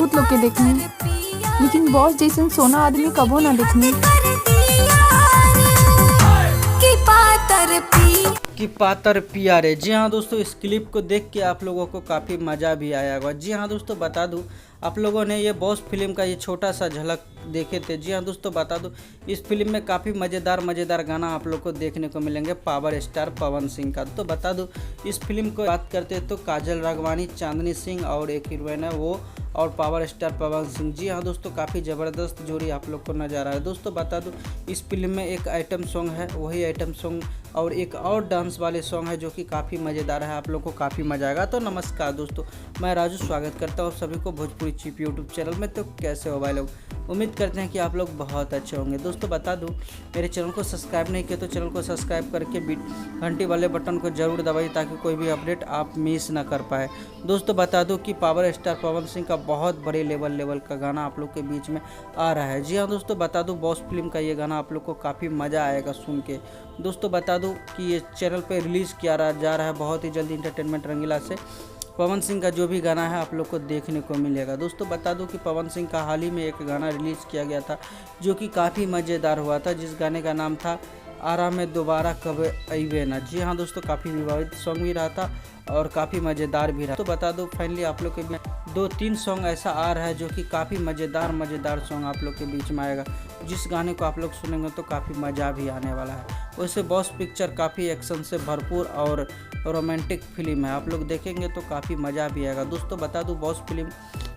बहुत लोग के देखनी, लेकिन बॉस जैसन सोना आदमी कबो ना देखनी। कि पातर पिया रे। जी हाँ दोस्तों, इस क्लिप को देख के आप लोगों को काफ़ी मज़ा भी आया होगा। जी हाँ दोस्तों, बता दूं आप लोगों ने ये बॉस फिल्म का ये छोटा सा झलक देखे थे। जी हाँ दोस्तों, बता दूं इस फिल्म में काफ़ी मज़ेदार गाना आप लोग को देखने को मिलेंगे पावर स्टार पवन सिंह का। तो बता दूं इस फिल्म को बात करते हैं तो काजल राघवानी, चांदनी सिंह और एक हीरोइन है वो, और पावर स्टार पवन सिंह। जी हाँ दोस्तों, काफ़ी ज़बरदस्त जोड़ी आप लोग को नज़र आ रहा है। दोस्तों बता दूं इस फिल्म में एक आइटम सॉन्ग है, वही आइटम सॉन्ग और एक और डांस वाले सॉन्ग है जो कि काफ़ी मज़ेदार है, आप लोग को काफ़ी मज़ा आएगा। तो नमस्कार दोस्तों, मैं राजू स्वागत करता हूँ सभी को भोजपुरी चिप यूट्यूब चैनल में। तो कैसे हो भाई लोग, उम्मीद करते हैं कि आप लोग बहुत अच्छे होंगे। दोस्तों बता दूं मेरे चैनल को सब्सक्राइब नहीं किया तो चैनल को सब्सक्राइब करके घंटी वाले बटन को जरूर दबाइए ताकि कोई भी अपडेट आप मिस ना कर पाए। दोस्तों बता दूं कि पावर स्टार पवन सिंह का बहुत बड़े लेवल का गाना आप लोग के बीच में आ रहा है। जी हाँ दोस्तों, बता दूं बॉस फिल्म का ये गाना आप लोग को काफ़ी मज़ा आएगा सुन के। दोस्तों बता दूं कि ये चैनल पर रिलीज़ किया जा रहा है बहुत ही जल्दी एंटरटेनमेंट रंगीला से। पवन सिंह का जो भी गाना है आप लोग को देखने को मिलेगा। दोस्तों बता दूं कि पवन सिंह का हाल ही में एक गाना रिलीज़ किया गया था जो कि काफ़ी मज़ेदार हुआ था, जिस गाने का नाम था आरा में दोबारा कब अइबे ना। जी हाँ दोस्तों, काफ़ी विवादित सॉन्ग भी रहा था और काफ़ी मज़ेदार भी रहा। तो बता दो फाइनली आप लोग के बीच 2-3 सॉन्ग ऐसा आ रहा है जो कि काफ़ी मज़ेदार सॉन्ग आप लोग के बीच में आएगा, जिस गाने को आप लोग सुनेंगे तो काफ़ी मज़ा भी आने वाला है। वैसे बॉस पिक्चर काफ़ी एक्शन से भरपूर और रोमांटिक फिल्म है, आप लोग देखेंगे तो काफ़ी मज़ा भी आएगा। दोस्तों बता दूं बॉस फिल्म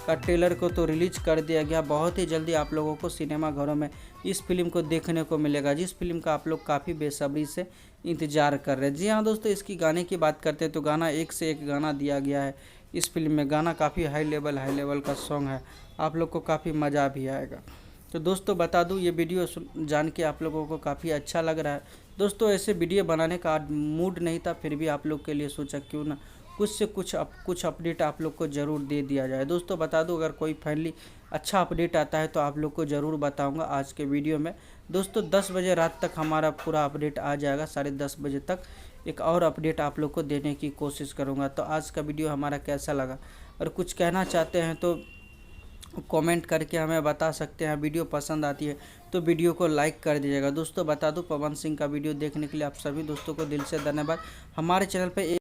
का ट्रेलर को तो रिलीज कर दिया गया, बहुत ही जल्दी आप लोगों को सिनेमा घरों में इस फिल्म को देखने को मिलेगा, जिस फिल्म का आप लोग काफ़ी बेसब्री से इंतज़ार कर रहे हैं। जी हाँ दोस्तों, इसकी गाने की बात करते हैं तो गाना एक से एक गाना दिया गया है इस फिल्म में। गाना काफ़ी हाई लेवल का सॉन्ग है, आप लोग को काफ़ी मज़ा भी आएगा। तो दोस्तों बता दूं ये वीडियो जान के आप लोगों को काफ़ी अच्छा लग रहा है। दोस्तों ऐसे वीडियो बनाने का मूड नहीं था, फिर भी आप लोग के लिए सोचा क्यों ना कुछ से कुछ अपडेट आप लोग को ज़रूर दे दिया जाए। दोस्तों बता दूं अगर कोई फाइनली अच्छा अपडेट आता है तो आप लोग को ज़रूर बताऊंगा आज के वीडियो में। दोस्तों 10 बजे रात तक हमारा पूरा अपडेट आ जाएगा, 10:30 बजे तक एक और अपडेट आप लोग को देने की कोशिश करूँगा। तो आज का वीडियो हमारा कैसा लगा, और कुछ कहना चाहते हैं तो कमेंट करके हमें बता सकते हैं। वीडियो पसंद आती है तो वीडियो को लाइक कर दीजिएगा। दोस्तों बता दूं पवन सिंह का वीडियो देखने के लिए आप सभी दोस्तों को दिल से धन्यवाद। हमारे चैनल पे